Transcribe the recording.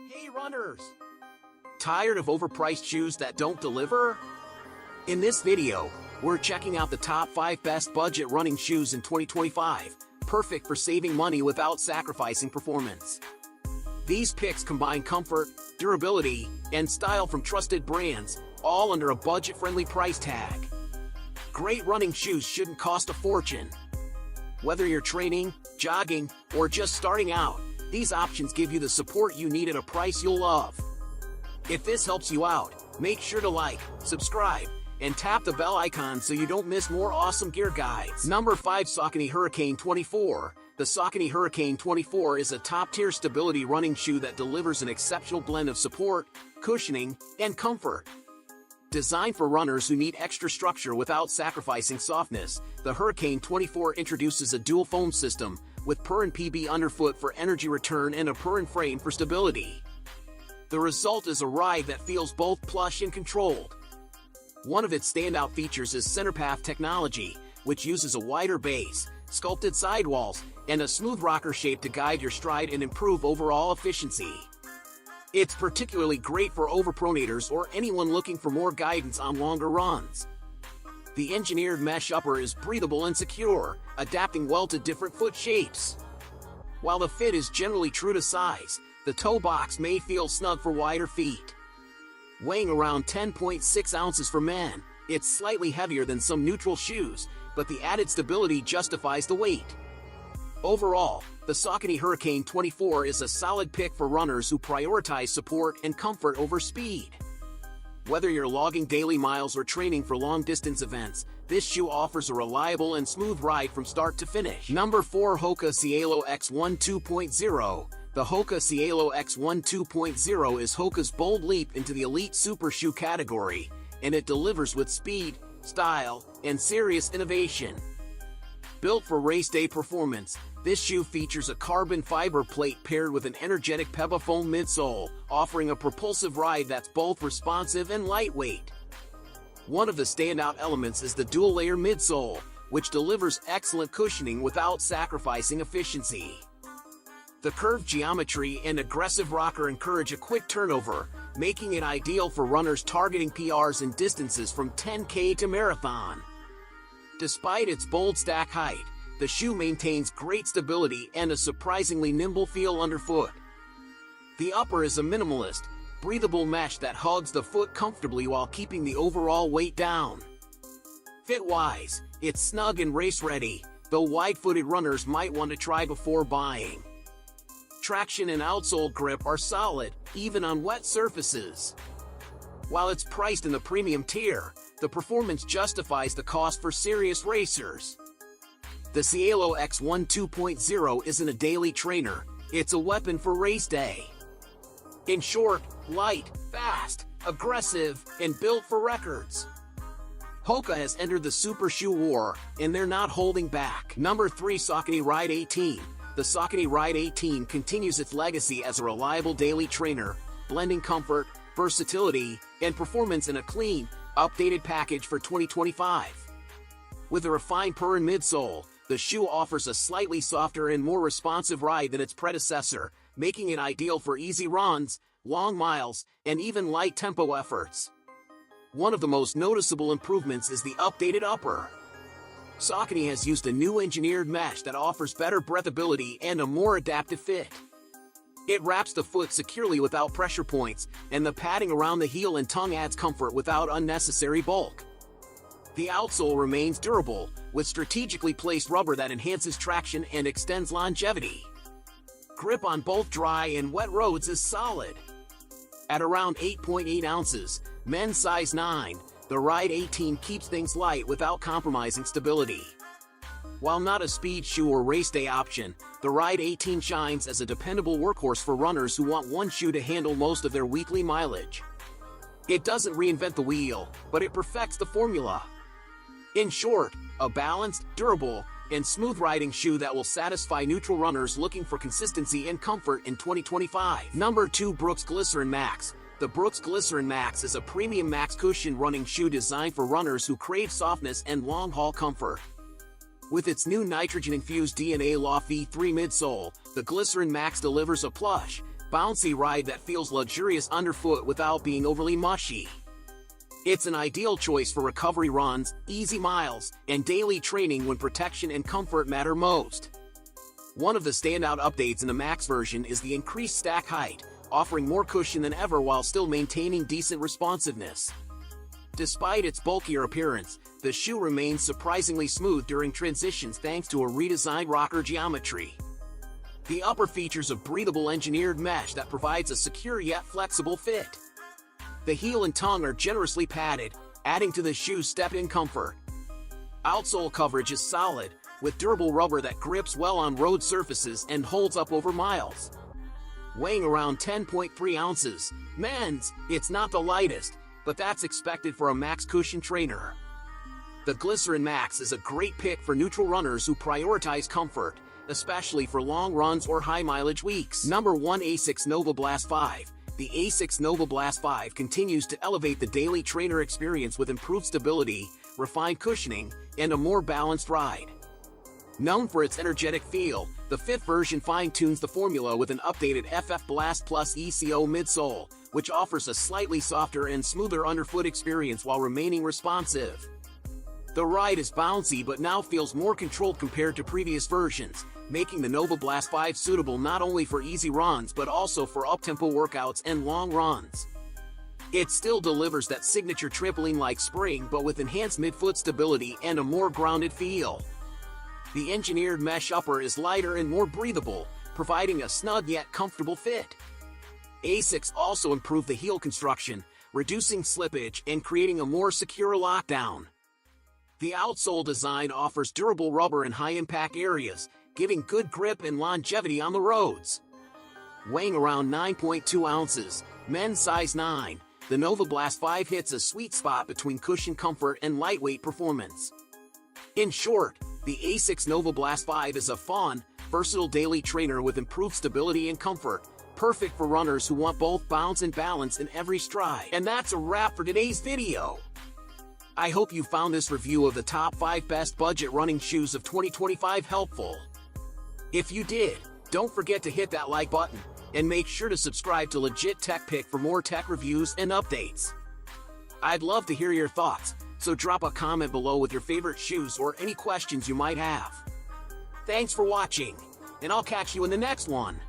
Hey runners! Tired of overpriced shoes that don't deliver? In this video, we're checking out the top 5 best budget running shoes in 2025, perfect for saving money without sacrificing performance. These picks combine comfort, durability, and style from trusted brands, all under a budget-friendly price tag. Great running shoes shouldn't cost a fortune. Whether you're training, jogging, or just starting out, these options give you the support you need at a price you'll love. If this helps you out, make sure to like, subscribe, and tap the bell icon so you don't miss more awesome gear guides. Number 5. Saucony Hurricane 24. The Saucony Hurricane 24 is a top-tier stability running shoe that delivers an exceptional blend of support, cushioning, and comfort. Designed for runners who need extra structure without sacrificing softness, the Hurricane 24 introduces a dual foam system with PUR PB underfoot for energy return and a PUR frame for stability. The result is a ride that feels both plush and controlled. One of its standout features is CenterPath technology, which uses a wider base, sculpted sidewalls, and a smooth rocker shape to guide your stride and improve overall efficiency. It's particularly great for overpronators or anyone looking for more guidance on longer runs. The engineered mesh upper is breathable and secure, adapting well to different foot shapes. While the fit is generally true to size, the toe box may feel snug for wider feet. Weighing around 10.6 ounces for men, it's slightly heavier than some neutral shoes, but the added stability justifies the weight. Overall, the Saucony Hurricane 24 is a solid pick for runners who prioritize support and comfort over speed. Whether you're logging daily miles or training for long-distance events, this shoe offers a reliable and smooth ride from start to finish. Number 4. Hoka Cielo X1 2.0. The Hoka Cielo X1 2.0 is Hoka's bold leap into the elite super shoe category, and it delivers with speed, style, and serious innovation. Built for race day performance, this shoe features a carbon fiber plate paired with an energetic Pebafoam midsole, offering a propulsive ride that's both responsive and lightweight. One of the standout elements is the dual-layer midsole, which delivers excellent cushioning without sacrificing efficiency. The curved geometry and aggressive rocker encourage a quick turnover, making it ideal for runners targeting PRs in distances from 10K to marathon. Despite its bold stack height, the shoe maintains great stability and a surprisingly nimble feel underfoot. The upper is a minimalist, breathable mesh that hugs the foot comfortably while keeping the overall weight down. Fit-wise, it's snug and race-ready, though wide-footed runners might want to try before buying. Traction and outsole grip are solid, even on wet surfaces. While it's priced in the premium tier, the performance justifies the cost for serious racers. The Cielo X1 2.0 isn't a daily trainer, it's a weapon for race day. In short, light, fast, aggressive, and built for records. Hoka has entered the super shoe war, and they're not holding back. Number 3. Saucony Ride 18. The Saucony Ride 18 continues its legacy as a reliable daily trainer, blending comfort, versatility, and performance in a clean, updated package for 2025. With a refined PUR midsole, the shoe offers a slightly softer and more responsive ride than its predecessor, making it ideal for easy runs, long miles, and even light tempo efforts. One of the most noticeable improvements is the updated upper. Saucony has used a new engineered mesh that offers better breathability and a more adaptive fit. It wraps the foot securely without pressure points, and the padding around the heel and tongue adds comfort without unnecessary bulk. The outsole remains durable, with strategically placed rubber that enhances traction and extends longevity. Grip on both dry and wet roads is solid. At around 8.8 ounces, men's size 9, the Ride 18 keeps things light without compromising stability. While not a speed shoe or race day option, the Ride 18 shines as a dependable workhorse for runners who want one shoe to handle most of their weekly mileage. It doesn't reinvent the wheel, but it perfects the formula. In short, a balanced, durable, and smooth riding shoe that will satisfy neutral runners looking for consistency and comfort in 2025. Number 2. Brooks Glycerin Max. The Brooks Glycerin Max is a premium max cushion running shoe designed for runners who crave softness and long-haul comfort. With its new nitrogen-infused DNA Law V3 midsole, the Glycerin Max delivers a plush, bouncy ride that feels luxurious underfoot without being overly mushy. It's an ideal choice for recovery runs, easy miles, and daily training when protection and comfort matter most. One of the standout updates in the Max version is the increased stack height, offering more cushion than ever while still maintaining decent responsiveness. Despite its bulkier appearance, the shoe remains surprisingly smooth during transitions thanks to a redesigned rocker geometry. The upper features a breathable engineered mesh that provides a secure yet flexible fit. The heel and tongue are generously padded, adding to the shoe's step-in comfort. Outsole coverage is solid, with durable rubber that grips well on road surfaces and holds up over miles. Weighing around 10.3 ounces, men's, it's not the lightest, but that's expected for a Max cushion trainer. The Glycerin Max is a great pick for neutral runners who prioritize comfort, especially for long runs or high-mileage weeks. Number 1. ASICS Nova Blast 5. The ASICS Nova Blast 5 continues to elevate the daily trainer experience with improved stability, refined cushioning, and a more balanced ride. Known for its energetic feel, the fifth version fine-tunes the formula with an updated FF Blast Plus ECO midsole, which offers a slightly softer and smoother underfoot experience while remaining responsive. The ride is bouncy but now feels more controlled compared to previous versions, making the Nova Blast 5 suitable not only for easy runs but also for up-tempo workouts and long runs. It still delivers that signature trampoline-like spring but with enhanced midfoot stability and a more grounded feel. The engineered mesh upper is lighter and more breathable, providing a snug yet comfortable fit. ASICS also improved the heel construction, reducing slippage and creating a more secure lockdown. The outsole design offers durable rubber in high-impact areas, giving good grip and longevity on the roads. Weighing around 9.2 ounces, men's size 9, the Nova Blast 5 hits a sweet spot between cushion comfort and lightweight performance. In short, the ASICS Nova Blast 5 is a fun, versatile daily trainer with improved stability and comfort, perfect for runners who want both bounce and balance in every stride. And that's a wrap for today's video. I hope you found this review of the top 5 best budget running shoes of 2025 helpful. If you did, don't forget to hit that like button, and make sure to subscribe to Legit Tech Pick for more tech reviews and updates. I'd love to hear your thoughts, so drop a comment below with your favorite shoes or any questions you might have. Thanks for watching, and I'll catch you in the next one.